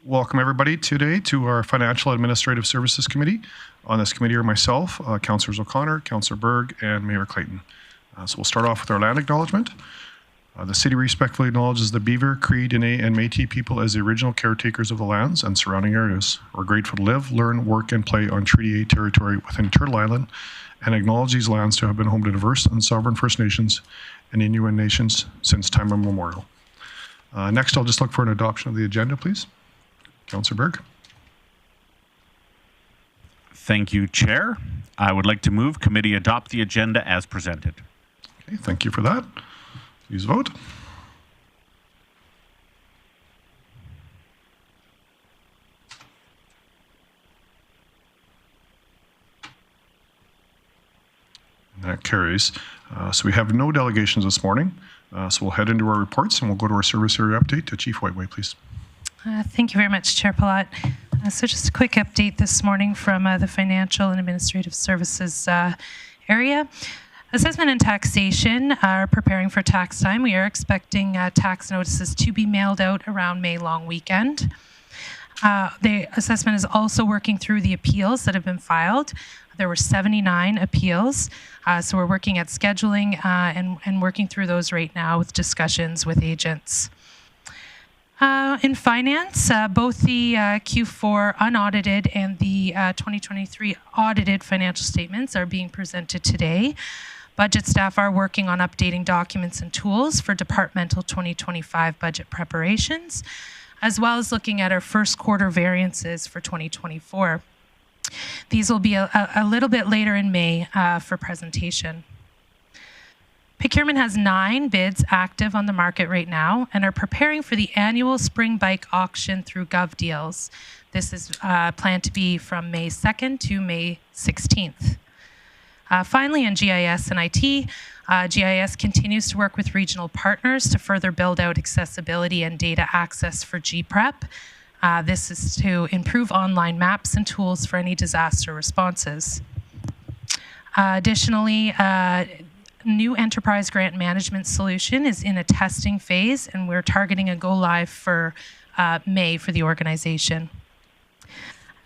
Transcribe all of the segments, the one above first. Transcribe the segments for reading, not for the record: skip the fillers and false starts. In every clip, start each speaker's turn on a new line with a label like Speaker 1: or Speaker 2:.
Speaker 1: Welcome everybody today to our Financial Administrative Services Committee. On this committee are myself, Councillors O'Connor, Councillor Berg, and Mayor Clayton. So we'll start off with our land acknowledgement. The city respectfully acknowledges the Beaver, Cree, Dene, and Métis people as the original caretakers of the lands and surrounding areas. We're grateful to live, learn, work, and play on Treaty 8 territory within Turtle Island, and acknowledge these lands to have been home to diverse and sovereign First Nations and Inuit nations since time immemorial. Next, I'll just look for an adoption of the agenda, please. Councillor Berg.
Speaker 2: Thank you, Chair. I would like to move committee adopt the agenda as presented.
Speaker 1: Okay, thank you for that. Please vote. And that carries. So we have no delegations this morning. So we'll head into our reports and we'll go to our service area update to Chief Whiteway, please.
Speaker 3: Thank you very much, Chair Palat. So just a quick update this morning from the Financial and Administrative Services area. Assessment and taxation are preparing for tax time. We are expecting tax notices to be mailed out around May long weekend. The assessment is also working through the appeals that have been filed. There were 79 appeals, so we're working at scheduling and working through those right now with discussions with agents. In finance, both the Q4 unaudited and the 2023 audited financial statements are being presented today. Budget staff are working on updating documents and tools for departmental 2025 budget preparations, as well as looking at our first quarter variances for 2024. These will be a little bit later in May for presentation. Procurement has 9 bids active on the market right now and are preparing for the annual spring bike auction through GovDeals. This is planned to be from May 2nd to May 16th. Finally, in GIS and IT, GIS continues to work with regional partners to further build out accessibility and data access for GPREP. This is to improve online maps and tools for any disaster responses. Additionally, new enterprise grant management solution is in a testing phase, and we're targeting a go live for May for the organization.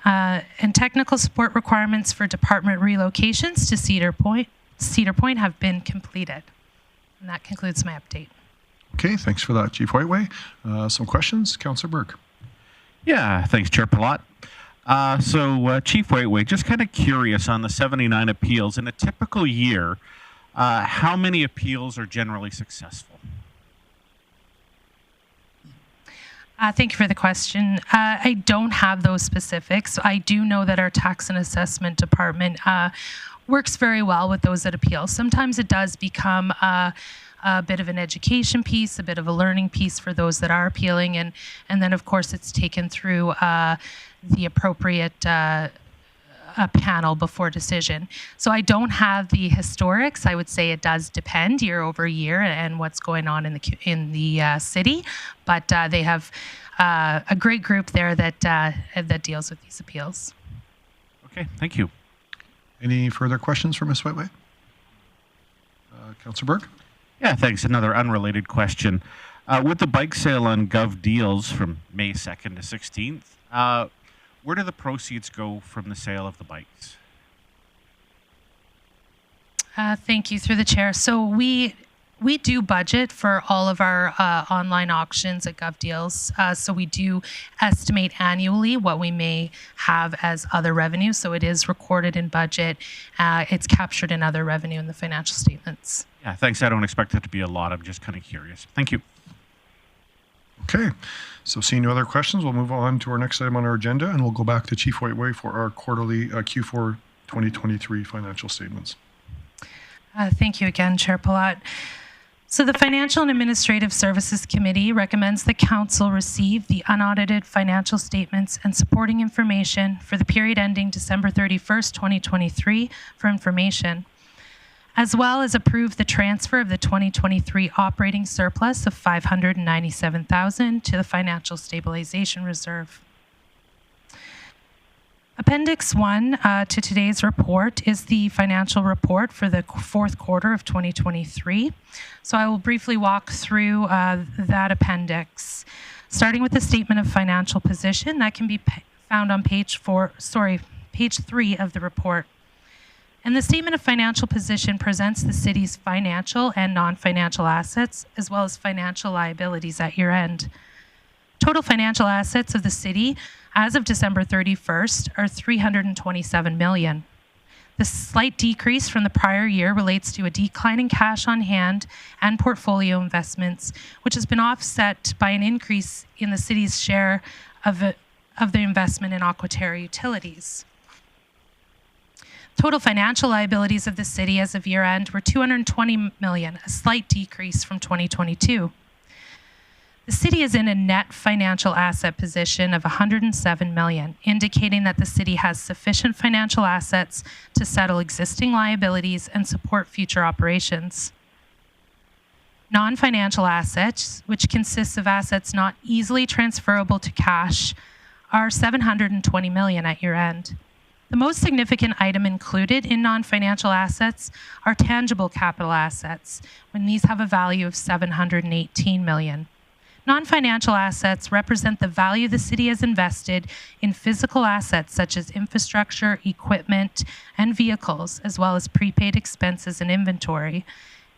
Speaker 3: And technical support requirements for department relocations to Cedar Point have been completed. And that concludes my update.
Speaker 1: Okay, thanks for that, Chief Whiteway. Some questions, Councillor Burke.
Speaker 2: Yeah, thanks, Chair Palat. Chief Whiteway, just kind of curious on the 79 appeals. In a typical year, how many appeals are generally successful?
Speaker 3: Thank you for the question. I don't have those specifics. I do know that our tax and assessment department works very well with those that appeal. Sometimes it does become a bit of an education piece, a bit of a learning piece for those that are appealing, and then of course it's taken through the appropriate a panel before decision. So I don't have the historics. I would say it does depend year over year and what's going on in the city, but they have a great group there that deals with these appeals.
Speaker 2: Okay, thank you.
Speaker 1: Any further questions for Ms. Whiteway? Councillor Burke?
Speaker 2: Yeah, thanks. Another unrelated question. With the bike sale on GovDeals from May 2nd to 16th, where do the proceeds go from the sale of the bikes?
Speaker 3: Thank you, through the chair. So we do budget for all of our online auctions at GovDeals. So we do estimate annually what we may have as other revenue. So it is recorded in budget. It's captured in other revenue in the financial statements.
Speaker 2: Yeah, thanks. I don't expect it to be a lot. I'm just kind of curious. Thank you.
Speaker 1: Okay, so seeing no other questions, we'll move on to our next item on our agenda, and we'll go back to Chief Whiteway for our quarterly Q4 2023 financial statements.
Speaker 3: Thank you again, Chair Palat. So the Financial and Administrative Services Committee recommends the Council receive the unaudited financial statements and supporting information for the period ending December 31st, 2023 for information, as well as approve the transfer of the 2023 operating surplus of $597,000 to the Financial Stabilization Reserve. Appendix 1 to today's report is the financial report for the fourth quarter of 2023. So I will briefly walk through that appendix. Starting with the statement of financial position, that can be found on page 3 of the report. And the statement of financial position presents the city's financial and non-financial assets, as well as financial liabilities at year end. Total financial assets of the city as of December 31st are $327 million. The slight decrease from the prior year relates to a decline in cash on hand and portfolio investments, which has been offset by an increase in the city's share of the investment in Aquaterra Utilities. Total financial liabilities of the city as of year end were $220 million, a slight decrease from 2022. The city is in a net financial asset position of $107 million, indicating that the city has sufficient financial assets to settle existing liabilities and support future operations. Non-financial assets, which consists of assets not easily transferable to cash, are $720 million at year end. The most significant item included in non-financial assets are tangible capital assets, when these have a value of $718 million. Non-financial assets represent the value the city has invested in physical assets such as infrastructure, equipment, and vehicles, as well as prepaid expenses and inventory,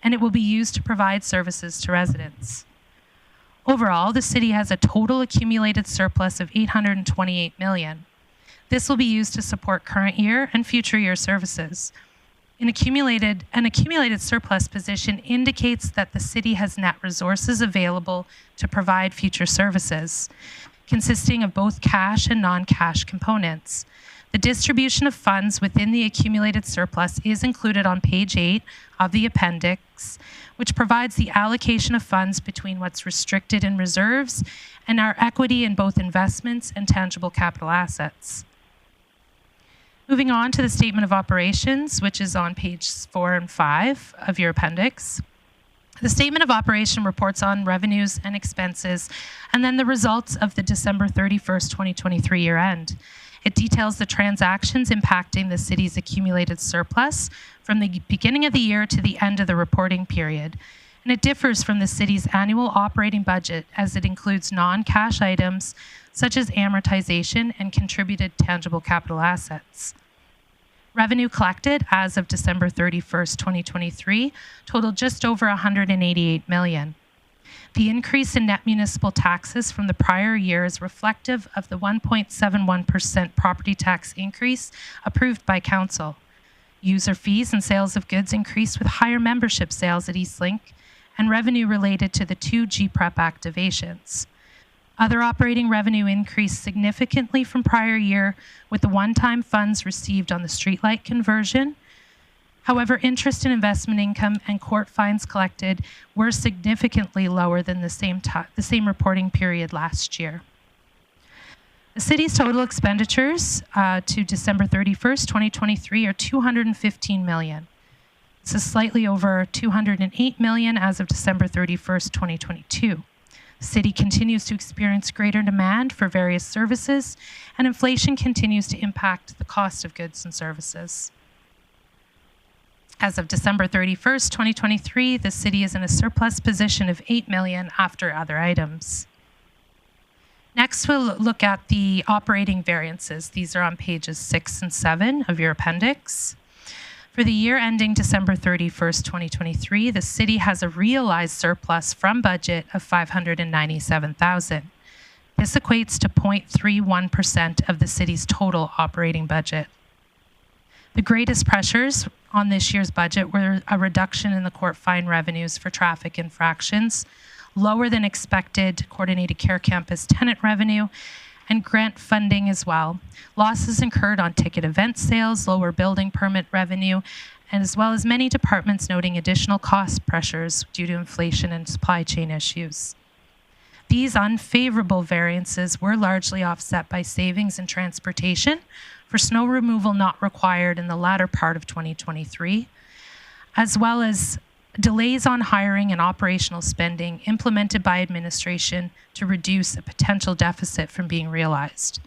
Speaker 3: and it will be used to provide services to residents. Overall, the city has a total accumulated surplus of $828 million. This will be used to support current year and future year services. An accumulated surplus position indicates that the city has net resources available to provide future services, consisting of both cash and non-cash components. The distribution of funds within the accumulated surplus is included on page 8 of the appendix, which provides the allocation of funds between what's restricted in reserves and our equity in both investments and tangible capital assets. Moving on to the statement of operations, which is on pages 4 and 5 of your appendix. The statement of operation reports on revenues and expenses, and then the results of the December 31st, 2023 year end. It details the transactions impacting the city's accumulated surplus from the beginning of the year to the end of the reporting period. And it differs from the city's annual operating budget as it includes non-cash items such as amortization and contributed tangible capital assets. Revenue collected as of December 31st, 2023 totaled just over $188 million. The increase in net municipal taxes from the prior year is reflective of the 1.71% property tax increase approved by Council. User fees and sales of goods increased with higher membership sales at Eastlink and revenue related to the 2 GPREP activations. Other operating revenue increased significantly from prior year with the one-time funds received on the streetlight conversion. However, interest and investment income and court fines collected were significantly lower than the same reporting period last year. The city's total expenditures to December 31st, 2023 are $215 million. This is slightly over $208 million as of December 31st, 2022. The city continues to experience greater demand for various services, and inflation continues to impact the cost of goods and services. As of December 31st, 2023, the city is in a surplus position of $8 million after other items. Next, we'll look at the operating variances. These are on pages 6 and 7 of your appendix. For the year ending December 31st, 2023, the city has a realized surplus from budget of $597,000. This equates to 0.31% of the city's total operating budget. The greatest pressures on this year's budget were a reduction in the court fine revenues for traffic infractions, lower than expected coordinated care campus tenant revenue, and grant funding as well. Losses incurred on ticket event sales, lower building permit revenue, and as well as many departments noting additional cost pressures due to inflation and supply chain issues. These unfavorable variances were largely offset by savings in transportation for snow removal not required in the latter part of 2023, as well as delays on hiring and operational spending implemented by administration to reduce a potential deficit from being realized.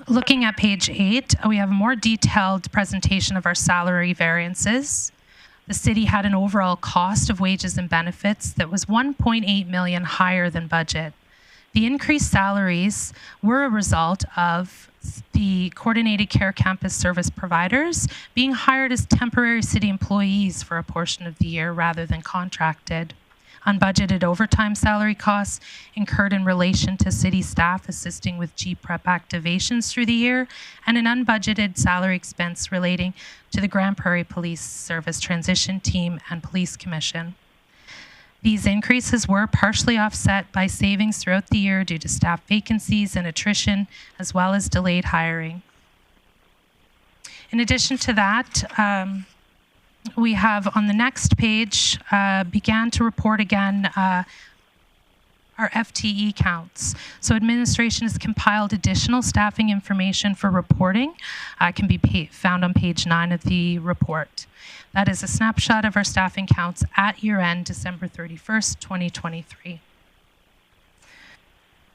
Speaker 3: Looking at page 8, we have a more detailed presentation of our salary variances. The city had an overall cost of wages and benefits that was $1.8 million higher than budget. The increased salaries were a result of the coordinated care campus service providers being hired as temporary city employees for a portion of the year rather than contracted. Unbudgeted overtime salary costs incurred in relation to city staff assisting with GPREP activations through the year, and an unbudgeted salary expense relating to the Grande Prairie Police Service Transition Team and Police Commission. These increases were partially offset by savings throughout the year due to staff vacancies and attrition, as well as delayed hiring. In addition to that, we have on the next page, began to report again our FTE counts. So administration has compiled additional staffing information for reporting. Can be found on page 9 of the report. That is a snapshot of our staffing counts at year-end, December 31st, 2023.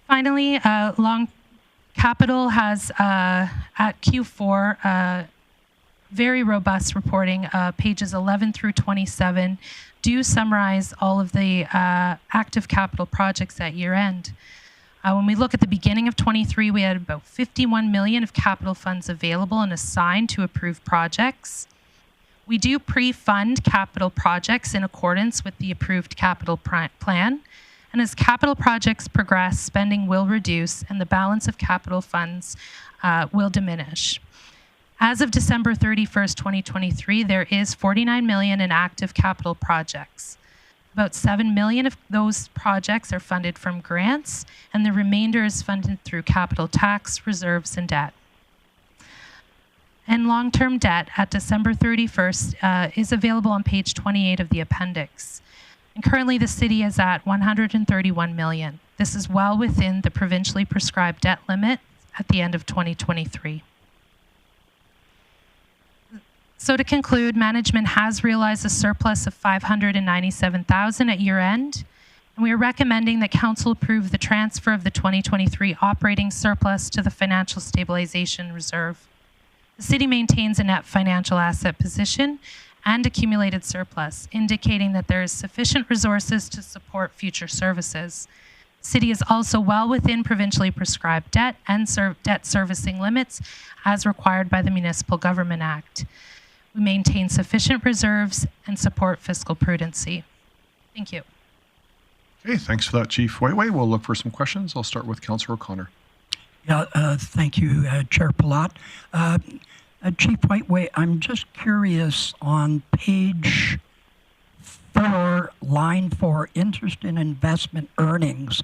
Speaker 3: Finally, Long Capital has, at Q4, very robust reporting. Pages 11 through 27 do summarize all of the active capital projects at year-end. When we look at the beginning of 23, we had about $51 million of capital funds available and assigned to approved projects. We do pre-fund capital projects in accordance with the approved capital plan. And as capital projects progress, spending will reduce and the balance of capital funds will diminish. As of December 31st, 2023, there is $49 million in active capital projects. About $7 million of those projects are funded from grants, and the remainder is funded through capital tax, reserves, and debt. And long-term debt at December 31st is available on page 28 of the appendix. And currently the city is at $131 million. This is well within the provincially prescribed debt limit at the end of 2023. So to conclude, management has realized a surplus of $597,000 at year-end, and we are recommending that Council approve the transfer of the 2023 operating surplus to the Financial Stabilization Reserve. The city maintains a net financial asset position and accumulated surplus, indicating that there is sufficient resources to support future services. The city is also well within provincially prescribed debt and debt servicing limits as required by the Municipal Government Act. We maintain sufficient reserves and support fiscal prudency. Thank you.
Speaker 1: Okay, thanks for that, Chief Whiteway. We'll look for some questions. I'll start with Councillor O'Connor.
Speaker 4: Yeah, thank you, Chair Palat. Chief Whiteway, I'm just curious, on page 4, line 4, interest in investment earnings,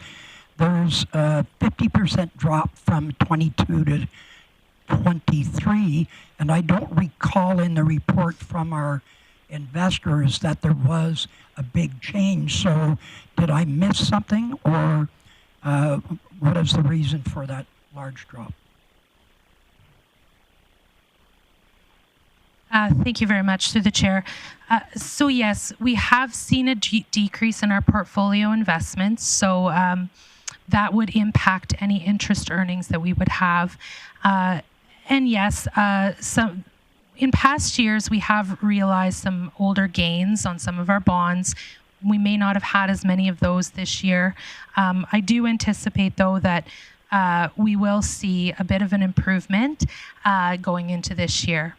Speaker 4: there's a 50% drop from 22 to 23, and I don't recall in the report from our investors that there was a big change. So did I miss something, or what is the reason for that large drop?
Speaker 3: Thank you very much, through the chair. So yes, we have seen a decrease in our portfolio investments. So that would impact any interest earnings that we would have. And yes, in past years, we have realized some older gains on some of our bonds. We may not have had as many of those this year. I do anticipate, though, that we will see a bit of an improvement going into this year.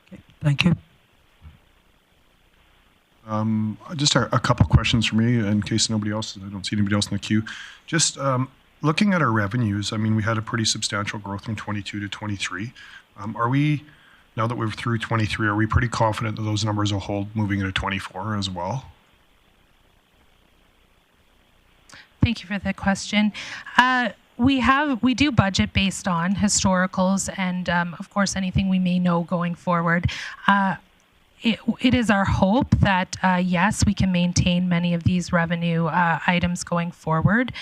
Speaker 4: Okay, thank you.
Speaker 1: Just a couple questions for me in case nobody else, I don't see anybody else in the queue. Just looking at our revenues, I mean, we had a pretty substantial growth from 22 to 23. Are we, now that we're through 23, are we pretty confident that those numbers will hold moving into 24 as well?
Speaker 3: Thank you for the question. We do budget based on historicals and, of course, anything we may know going forward. It is our hope that, yes, we can maintain many of these revenue items going forward,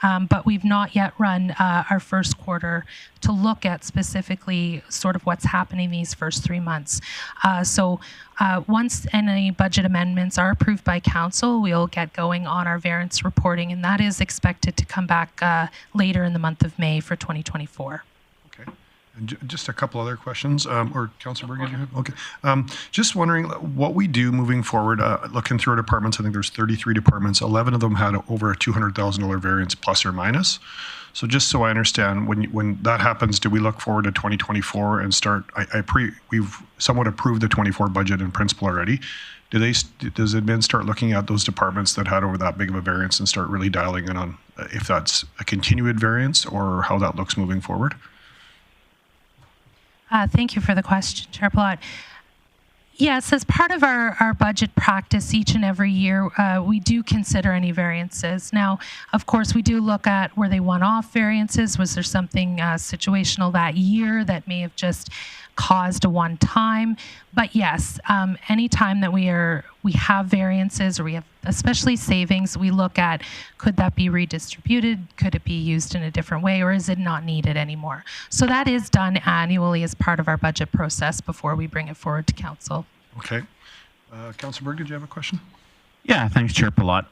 Speaker 3: but we've not yet run our first quarter to look at specifically sort of what's happening these first 3 months. So once any budget amendments are approved by Council, we'll get going on our variance reporting, and that is expected to come back later in the month of May for 2024.
Speaker 1: Okay. And just a couple other questions, or Councillor Berg, did you have? Okay. Just wondering what we do moving forward, looking through our departments, I think there's 33 departments, 11 of them had over a $200,000 variance plus or minus. So just so I understand, when that happens, do we look forward to 2024 and start, we've somewhat approved the 24 budget in principle already. Does admin start looking at those departments that had over that big of a variance and start really dialing in on if that's a continued variance or how that looks moving forward?
Speaker 3: Thank you for the question, Chair Palat. Yes, as part of our budget practice each and every year, we do consider any variances. Now, of course, we do look at were they one-off variances? Was there something situational that year that may have just caused a one-time? But yes, any time that we have variances or we have especially savings, we look at could that be redistributed? Could it be used in a different way, or is it not needed anymore? So that is done annually as part of our budget process before we bring it forward to council.
Speaker 1: Okay. Councillor Berg, did you have a question?
Speaker 2: Yeah, thanks, Chair Palat.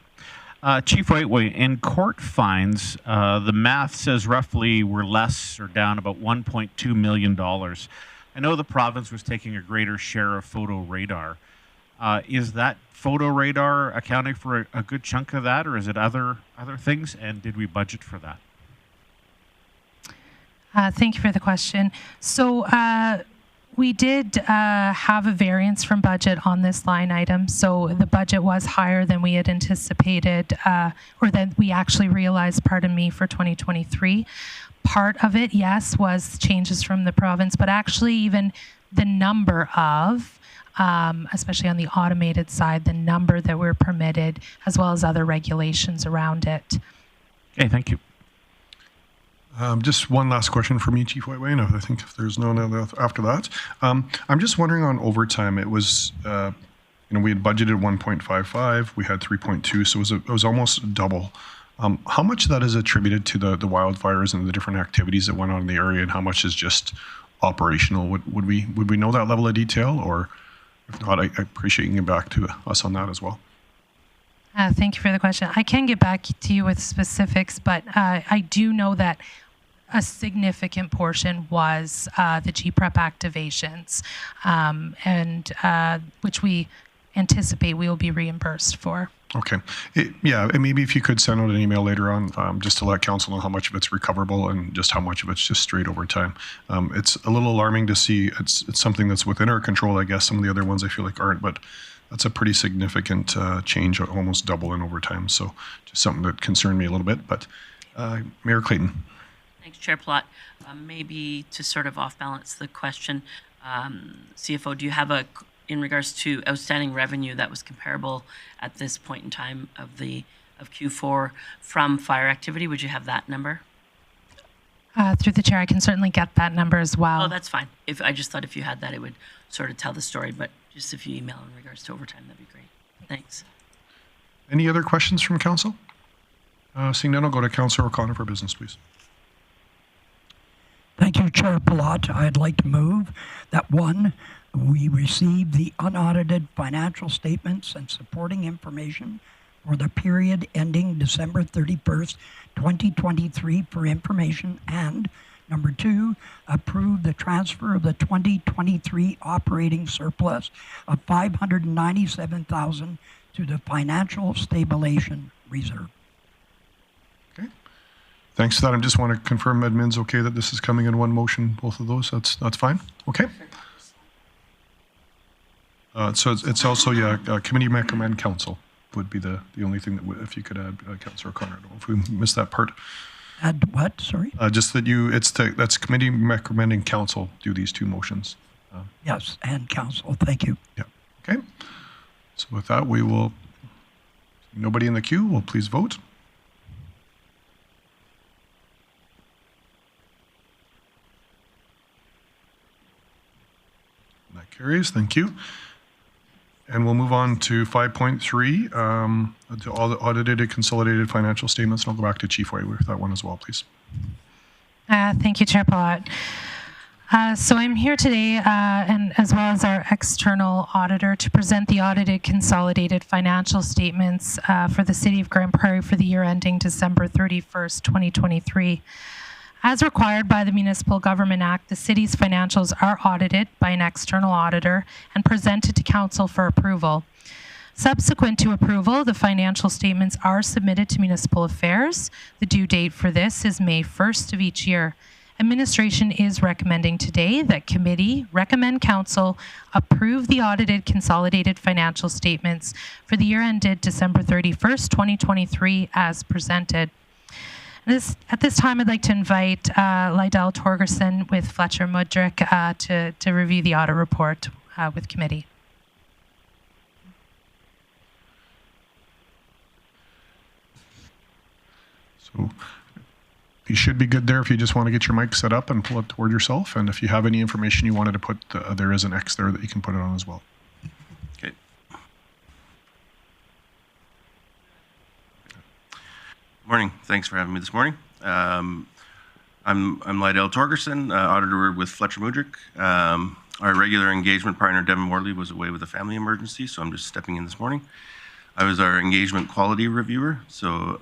Speaker 2: Chief Waitway, in court fines, the math says roughly we're less or down about $1.2 million. I know the province was taking a greater share of photo radar. Is that photo radar accounting for a good chunk of that, or is it other things? And did we budget for that?
Speaker 3: Thank you for the question. So we did have a variance from budget on this line item. So the budget was higher than we had anticipated, or that we actually realized, pardon me, for 2023. Part of it, yes, was changes from the province, but actually even the number of, especially on the automated side, the number that were permitted, as well as other regulations around it.
Speaker 2: Okay, thank you.
Speaker 1: Just one last question for me, Chief Waitway, and I think if there's no other after that. I'm just wondering on overtime, it was, we had budgeted 1.55, we had 3.2, so it was almost double. How much of that is attributed to the wildfires and the different activities that went on in the area, and how much is just operational? Would we know that level of detail, or if not, I appreciate you getting back to us on that as well.
Speaker 3: Thank you for the question. I can get back to you with specifics, but I do know that a significant portion was the GPREP activations, and which we anticipate we will be reimbursed for.
Speaker 1: Okay. And maybe if you could send out an email later on just to let council know how much of it's recoverable and just how much of it's just straight overtime. It's a little alarming to see it's something that's within our control, I guess. Some of the other ones I feel like aren't, but that's a pretty significant change, almost double in overtime. So just something that concerned me a little bit. But Mayor Clayton.
Speaker 5: Thanks, Chair Plot. Maybe to sort of off-balance the question, CFO, do you have in regards to outstanding revenue that was comparable at this point in time of Q4 from fire activity? Would you have that number?
Speaker 3: Through the chair, I can certainly get that number as well.
Speaker 5: Oh, that's fine. I just thought if you had that, it would sort of tell the story. But just if you email in regards to overtime, that'd be great. Thanks.
Speaker 1: Any other questions from council? Seeing none, I'll go to Councillor O'Connor for business, please.
Speaker 4: Thank you, Chair Palat. I'd like to move that one, we receive the unaudited financial statements and supporting information for the period ending December 31st, 2023 for information, and number two, approve the transfer of the 2023 operating surplus of $597,000 to the Financial Stabilization Reserve.
Speaker 1: Okay. Thanks for that. I just want to confirm admin's okay that this is coming in one motion, both of those. That's fine. Okay. So it's also, committee recommend council would be the only thing that if you could add, Councillor O'Connor. I don't know if we missed that part.
Speaker 4: Add what? Sorry?
Speaker 1: Just that that's committee recommending council do these two motions.
Speaker 4: Yes, and council. Thank you.
Speaker 1: Yeah. Okay. So with that, we will, nobody in the queue, will please vote. And that carries. Thank you. And we'll move on to 5.3, to all the audited and consolidated financial statements. And I'll go back to Chief Waitway with that one as well, please.
Speaker 3: Thank you, Chair Palat. So I'm here today, and as well as our external auditor, to present the audited consolidated financial statements for the City of Grande Prairie for the year ending December 31st, 2023. As required by the Municipal Government Act, the city's financials are audited by an external auditor and presented to council for approval. Subsequent to approval, the financial statements are submitted to Municipal Affairs. The due date for this is May 1st of each year. Administration is recommending today that committee recommend council approve the audited consolidated financial statements for the year ended December 31st, 2023 as presented. At this time, I'd like to invite Lydell Torgerson with Fletcher Mudrick to review the audit report with committee.
Speaker 1: So you should be good there if you just want to get your mic set up and pull it toward yourself. And if you have any information you wanted to put, there is an X there that you can put it on as well.
Speaker 6: Okay. Morning. Thanks for having me this morning. I'm Lydell Torgerson, auditor with Fletcher Mudrick. Our regular engagement partner, Devin Morley, was away with a family emergency, so I'm just stepping in this morning. I was our engagement quality reviewer, so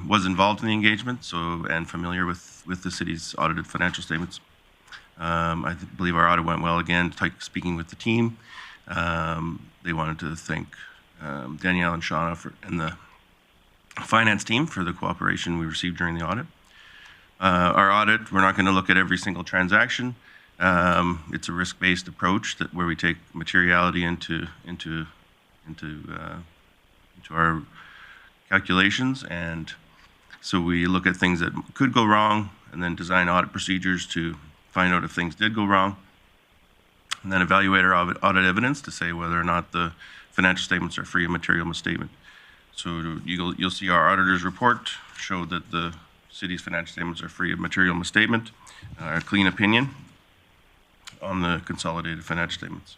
Speaker 6: was involved in the engagement, and familiar with the city's audited financial statements. I believe our audit went well again, speaking with the team. They wanted to thank Danielle and Shauna and the finance team for the cooperation we received during the audit. Our audit, we're not going to look at every single transaction. It's a risk-based approach where we take materiality into our calculations, and so we look at things that could go wrong and then design audit procedures to find out if things did go wrong, and then evaluate our audit evidence to say whether or not the financial statements are free of material misstatement. So you'll see our auditor's report show that the city's financial statements are free of material misstatement, a clean opinion on the consolidated financial statements.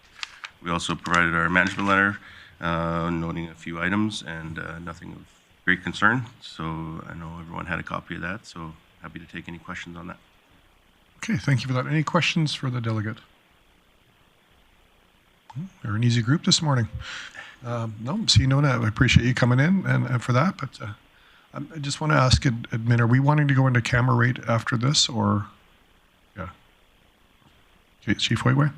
Speaker 6: We also provided our management letter noting a few items and nothing of great concern. So I know everyone had a copy of that, so happy to take any questions on that.
Speaker 1: Okay, thank you for that. Any questions for the delegate? They're an easy group this morning. No, see, Nona, I appreciate you coming in and for that, but I just want to ask admin, are we wanting to go into camera rate after this, or? Yeah. Okay, Chief Waitway.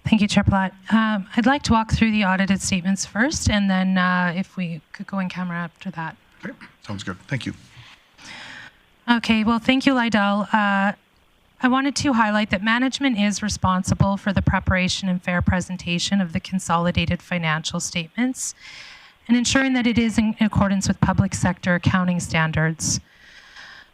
Speaker 3: Thank you, Chair Platt. I'd like to walk through the audited statements first, and then if we could go in camera after that.
Speaker 1: Okay, sounds good. Thank you.
Speaker 3: Okay, well, thank you, Lydell. I wanted to highlight that management is responsible for the preparation and fair presentation of the consolidated financial statements and ensuring that it is in accordance with public sector accounting standards.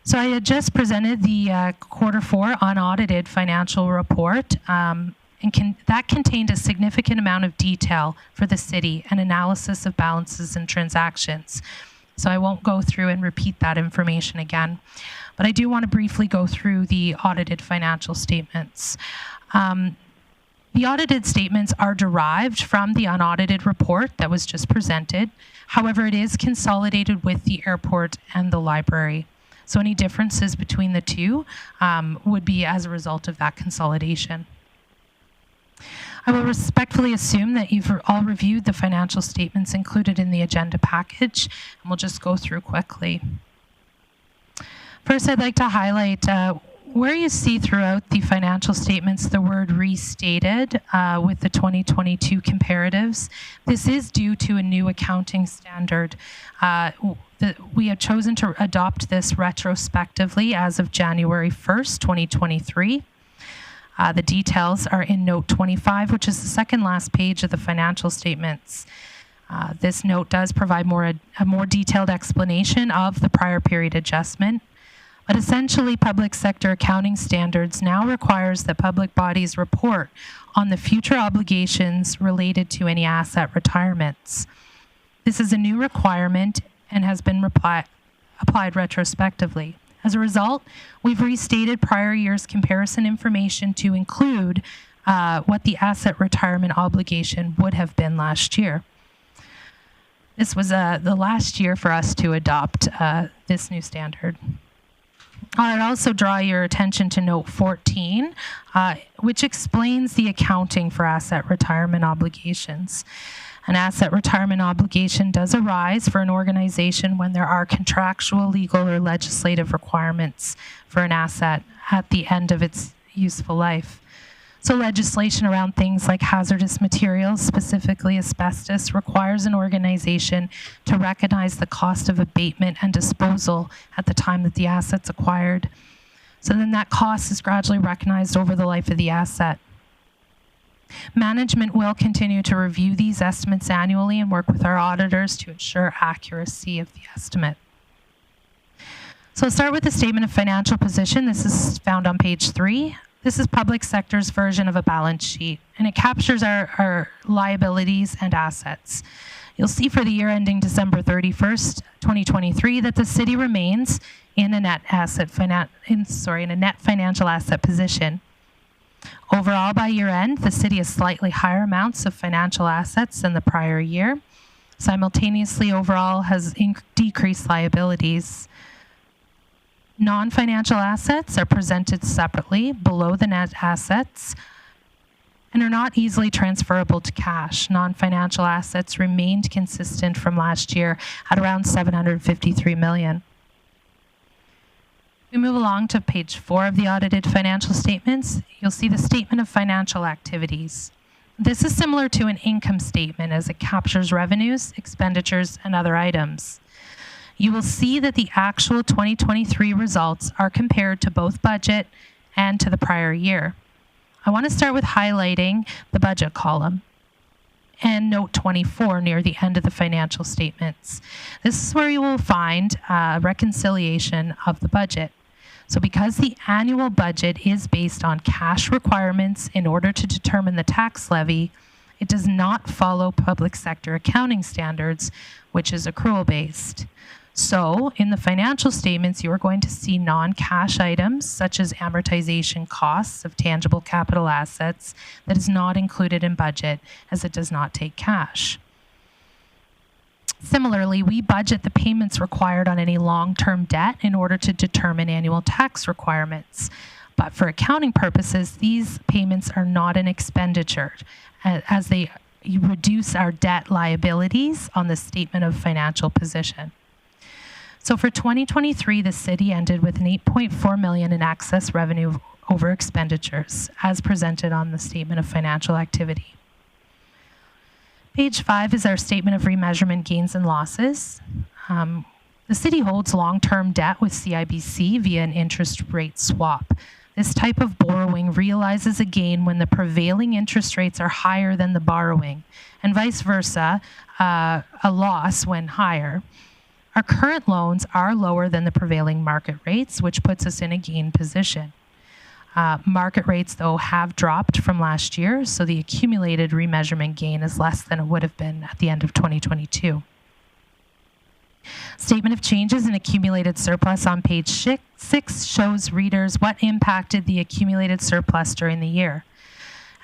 Speaker 3: So I had just presented the Q4 unaudited financial report, that contained a significant amount of detail for the city and analysis of balances and transactions. So I won't go through and repeat that information again, but I do want to briefly go through the audited financial statements. The audited statements are derived from the unaudited report that was just presented. However, it is consolidated with the airport and the library. So any differences between the two would be as a result of that consolidation. I will respectfully assume that you've all reviewed the financial statements included in the agenda package, and we'll just go through quickly. First, I'd like to highlight where you see throughout the financial statements the word restated with the 2022 comparatives. This is due to a new accounting standard. We have chosen to adopt this retrospectively as of January 1st, 2023. The details are in note 25, which is the second last page of the financial statements. This note does provide a more detailed explanation of the prior period adjustment. But essentially, public sector accounting standards now requires that public bodies report on the future obligations related to any asset retirements. This is a new requirement and has been applied retrospectively. As a result, we've restated prior year's comparison information to include what the asset retirement obligation would have been last year. This was the last year for us to adopt this new standard. I'd also draw your attention to note 14, which explains the accounting for asset retirement obligations. An asset retirement obligation does arise for an organization when there are contractual, legal, or legislative requirements for an asset at the end of its useful life. So legislation around things like hazardous materials, specifically asbestos, requires an organization to recognize the cost of abatement and disposal at the time that the asset's acquired. So then that cost is gradually recognized over the life of the asset. Management will continue to review these estimates annually and work with our auditors to ensure accuracy of the estimate. So I'll start with the statement of financial position. This is found on page 3. This is public sector's version of a balance sheet, and it captures our liabilities and assets. You'll see for the year ending December 31st, 2023, that the city remains in a net financial asset position. Overall, by year end, the city has slightly higher amounts of financial assets than the prior year. Simultaneously, overall has decreased liabilities. Non-financial assets are presented separately below the net assets and are not easily transferable to cash. Non-financial assets remained consistent from last year at around $753 million. We move along to page 4 of the audited financial statements. You'll see the statement of financial activities. This is similar to an income statement as it captures revenues, expenditures, and other items. You will see that the actual 2023 results are compared to both budget and to the prior year. I want to start with highlighting the budget column and note 24 near the end of the financial statements. This is where you will find a reconciliation of the budget. So because the annual budget is based on cash requirements in order to determine the tax levy, it does not follow public sector accounting standards, which is accrual-based. So in the financial statements, you are going to see non-cash items such as amortization costs of tangible capital assets that is not included in budget as it does not take cash. Similarly, we budget the payments required on any long-term debt in order to determine annual tax requirements. But for accounting purposes, these payments are not an expenditure as they reduce our debt liabilities on the statement of financial position. So for 2023, the city ended with an $8.4 million in excess revenue over expenditures, as presented on the statement of financial activity. Page 5 is our statement of remeasurement gains and losses. The city holds long-term debt with CIBC via an interest rate swap. This type of borrowing realizes a gain when the prevailing interest rates are higher than the borrowing, and vice versa, a loss when higher. Our current loans are lower than the prevailing market rates, which puts us in a gain position. Market rates, though, have dropped from last year, so the accumulated remeasurement gain is less than it would have been at the end of 2022. Statement of changes in accumulated surplus on page 6 shows readers what impacted the accumulated surplus during the year.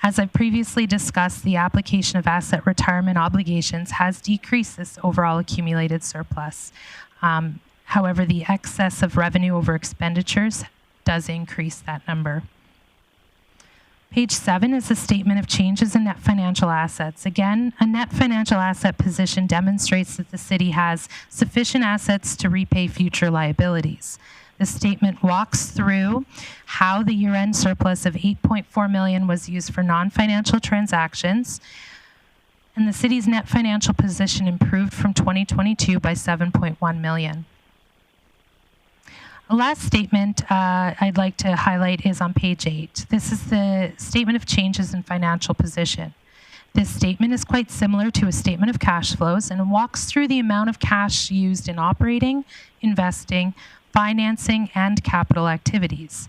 Speaker 3: As I've previously discussed, the application of asset retirement obligations has decreased this overall accumulated surplus. However, the excess of revenue over expenditures does increase that number. Page 7 is a statement of changes in net financial assets. Again, a net financial asset position demonstrates that the city has sufficient assets to repay future liabilities. The statement walks through how the year-end surplus of $8.4 million was used for non-financial transactions, and the city's net financial position improved from 2022 by $7.1 million. The last statement I'd like to highlight is on page 8. This is the statement of changes in financial position. This statement is quite similar to a statement of cash flows and walks through the amount of cash used in operating, investing, financing, and capital activities.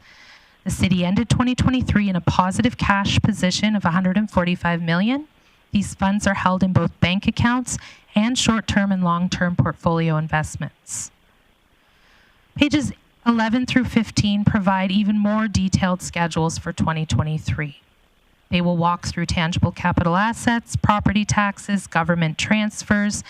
Speaker 3: The city ended 2023 in a positive cash position of $145 million. These funds are held in both bank accounts and short-term and long-term portfolio investments. Pages 11 through 15 provide even more detailed schedules for 2023. They will walk through tangible capital assets, property taxes, government transfers,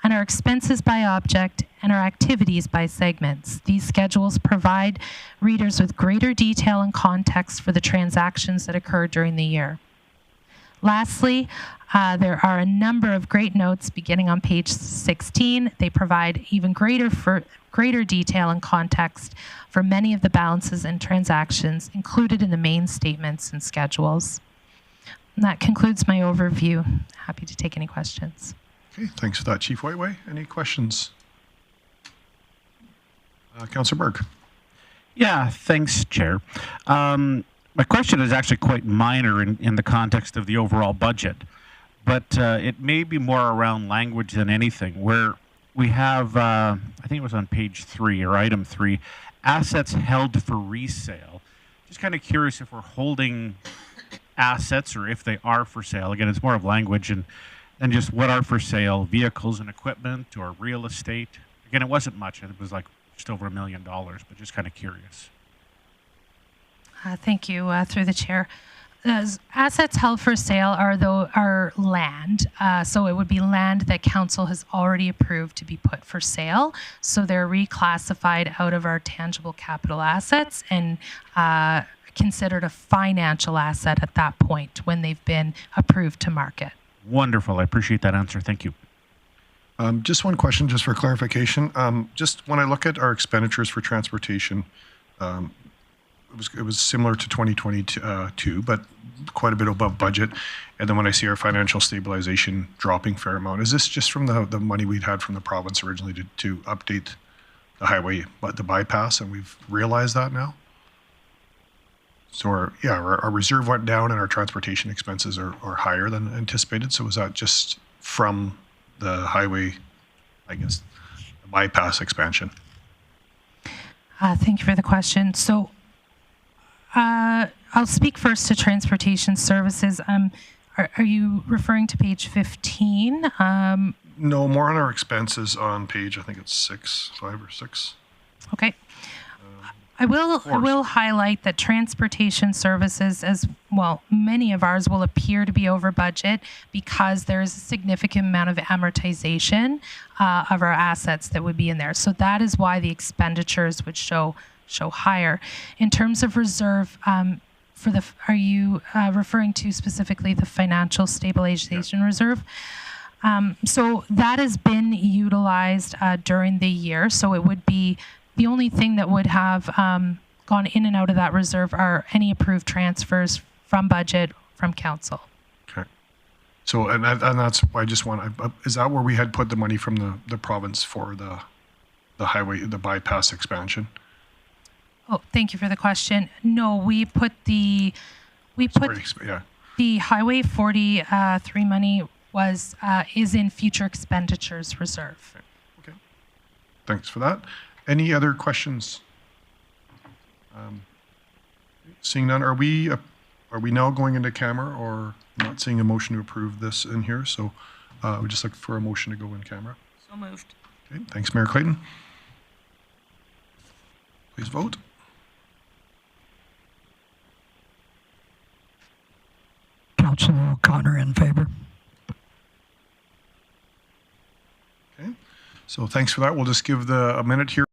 Speaker 3: and our expenses by object, and our activities by segments. These schedules provide readers with greater detail and context for the transactions that occurred during the year. Lastly, there are a number of great notes beginning on page 16. They provide even greater detail and context for many of the balances and transactions included in the main statements and schedules. And that concludes my overview. Happy to take any questions.
Speaker 1: Okay, thanks for that, Chief Whiteway. Any questions? Councillor Berg.
Speaker 2: Yeah, thanks, Chair. My question is actually quite minor in the context of the overall budget, but it may be more around language than anything, where we have, I think it was on page 3 or item 3, assets held for resale. Just kind of curious if we're holding assets or if they are for sale. Again, it's more of language and just what are for sale, vehicles and equipment or real estate. Again, it wasn't much. It was like just over $1 million, but just kind of curious.
Speaker 3: Thank you, through the chair. Assets held for sale are land. So it would be land that council has already approved to be put for sale. So they're reclassified out of our tangible capital assets and considered a financial asset at that point when they've been approved to market.
Speaker 2: Wonderful. I appreciate that answer. Thank you.
Speaker 1: Just one question, just for clarification. Just when I look at our expenditures for transportation, it was similar to 2022, but quite a bit above budget. And then when I see our financial stabilization dropping fair amount, is this just from the money we'd had from the province originally to update the highway, the bypass, and we've realized that now? So our reserve went down and our transportation expenses are higher than anticipated. So was that just from the highway, I guess, the bypass expansion?
Speaker 3: Thank you for the question. So I'll speak first to transportation services. Are you referring to page 15?
Speaker 1: No, more on our expenses on page, I think it's 5 or 6.
Speaker 3: Okay. I will highlight that transportation services, as well, many of ours will appear to be over budget because there is a significant amount of amortization of our assets that would be in there. So that is why the expenditures would show higher. In terms of reserve, are you referring to specifically the financial stabilization reserve? So that has been utilized during the year. So it would be the only thing that would have gone in and out of that reserve are any approved transfers from budget from council.
Speaker 1: Okay. So and that's why I just want. Is that where we had put the money from the province for the highway, the bypass expansion?
Speaker 3: Oh, thank you for the question. No, we put the Highway 43 money is in future expenditures reserve.
Speaker 1: Okay. Thanks for that. Any other questions? Seeing none, are we now going into camera, or not seeing a motion to approve this in here? So we just look for a motion to go in camera.
Speaker 5: So moved.
Speaker 1: Okay. Thanks, Mayor Clayton. Please vote.
Speaker 4: Councillor O'Connor in favor.
Speaker 1: Okay. So thanks for that. We'll just give a minute here.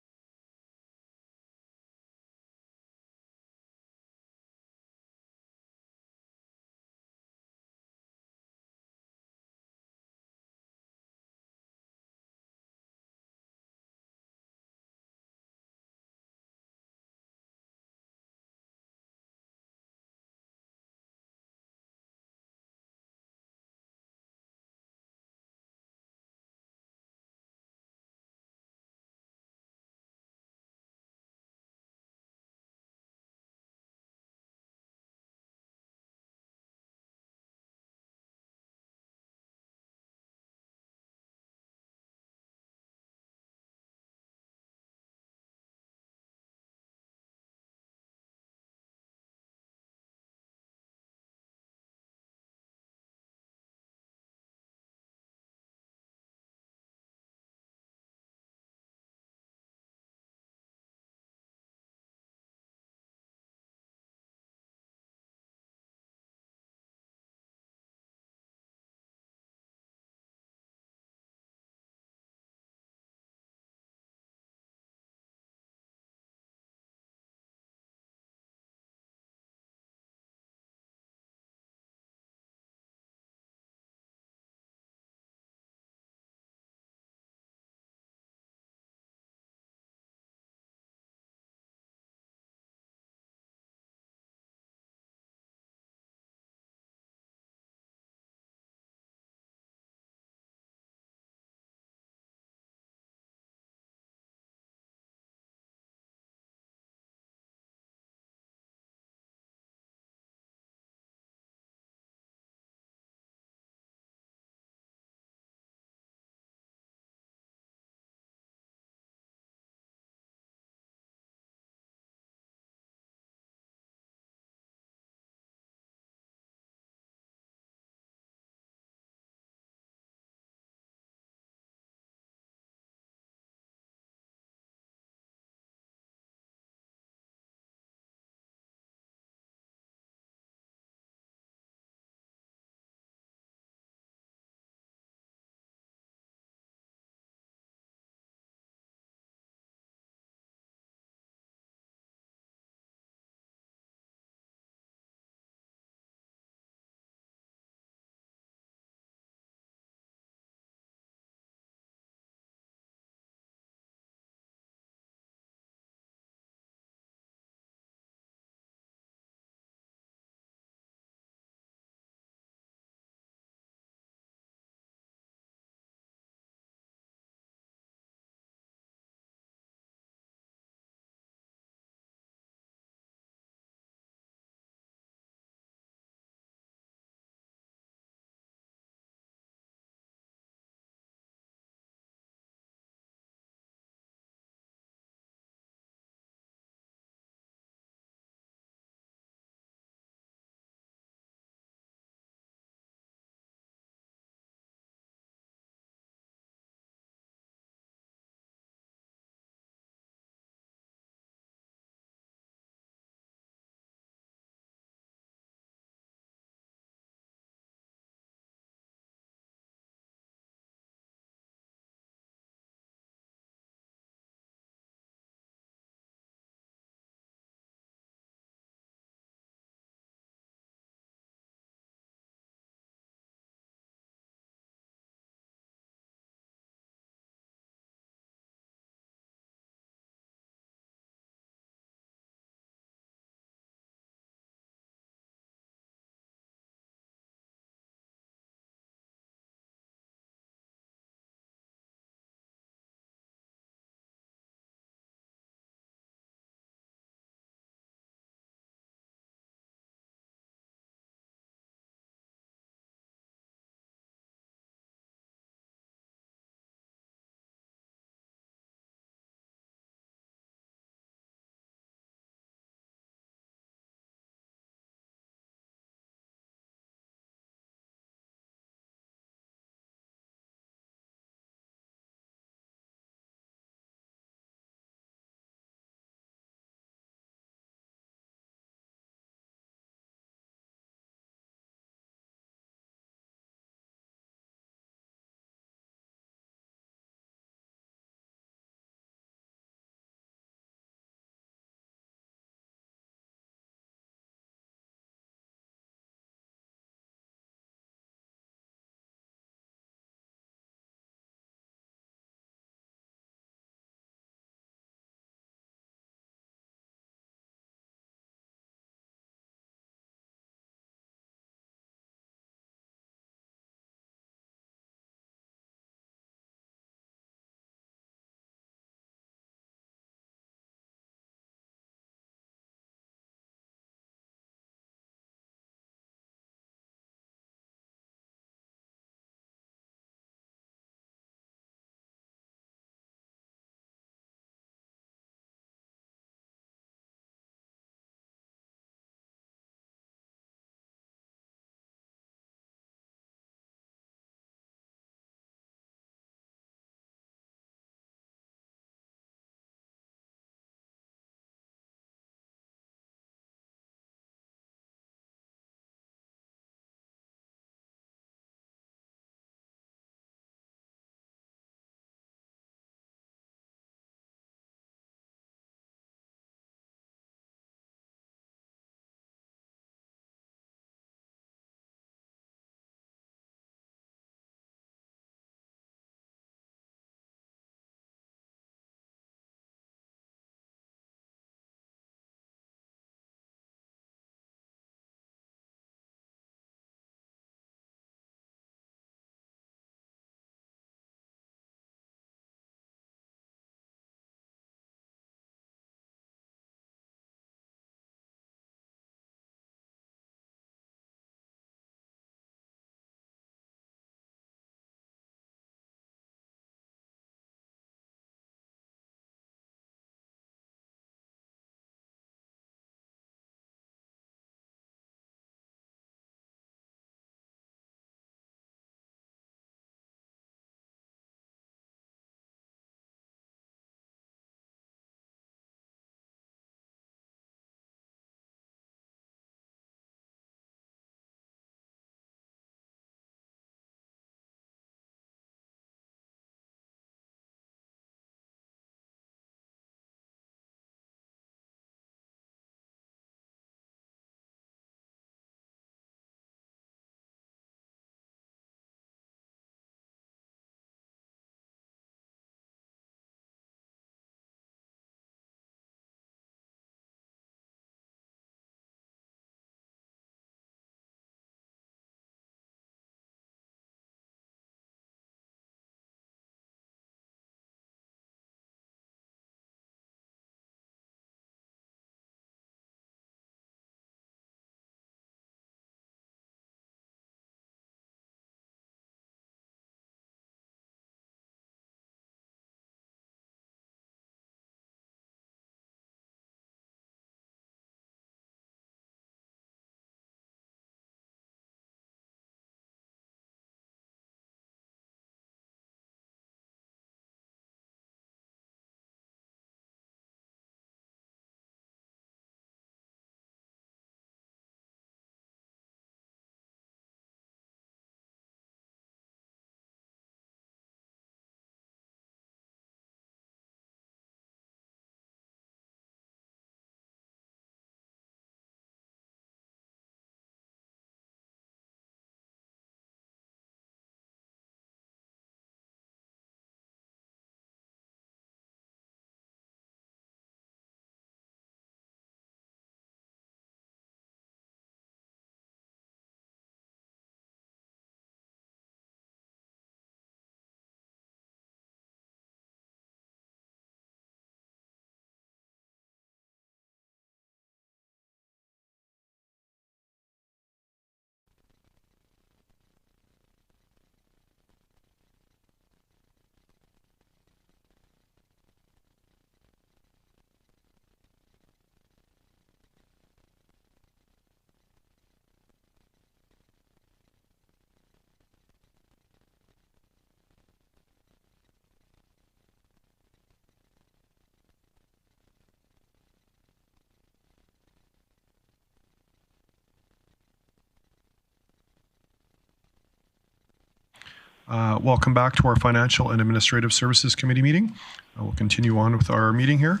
Speaker 1: Welcome back to our Financial and Administrative Services Committee meeting. We'll continue on with our meeting here.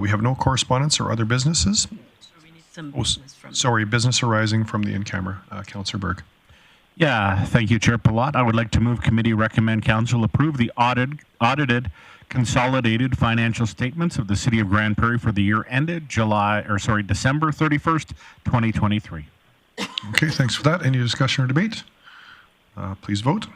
Speaker 1: We have no correspondence or other businesses.
Speaker 5: So we need some business from.
Speaker 1: Sorry, business arising from the in-camera. Councillor Berg.
Speaker 2: Yeah, thank you, Chair Palat. I would like to move committee recommend council approve the audited consolidated financial statements of the City of Grande Prairie for the year ended December 31st, 2023.
Speaker 1: Okay, thanks for that. Any discussion or debate? Please vote.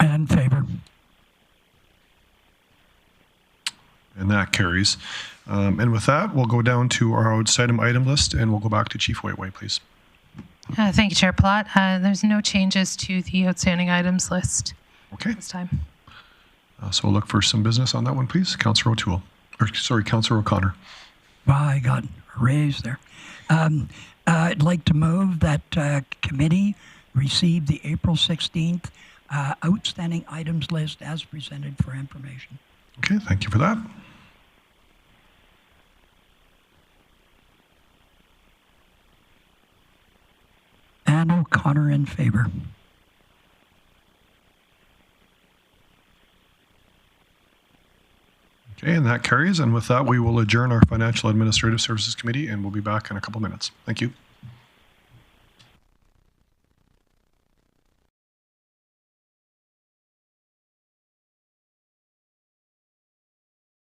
Speaker 4: In favor.
Speaker 1: And that carries. And with that, we'll go down to our outside item list and we'll go back to Chief Waitway, please.
Speaker 3: Thank you, Chair Palat. There's no changes to the outstanding items list
Speaker 1: Okay.
Speaker 3: this time.
Speaker 1: So we'll look for some business on that one, please. Councillor O'Toole. Councillor O'Connor.
Speaker 4: Well, I got a raise there. I'd like to move that committee receive the April 16th outstanding items list as presented for information.
Speaker 1: Okay, thank you for that.
Speaker 4: And O'Connor in favor.
Speaker 1: Okay, and that carries. And with that, we will adjourn our Financial Administrative Services Committee and we'll be back in a couple minutes. Thank you.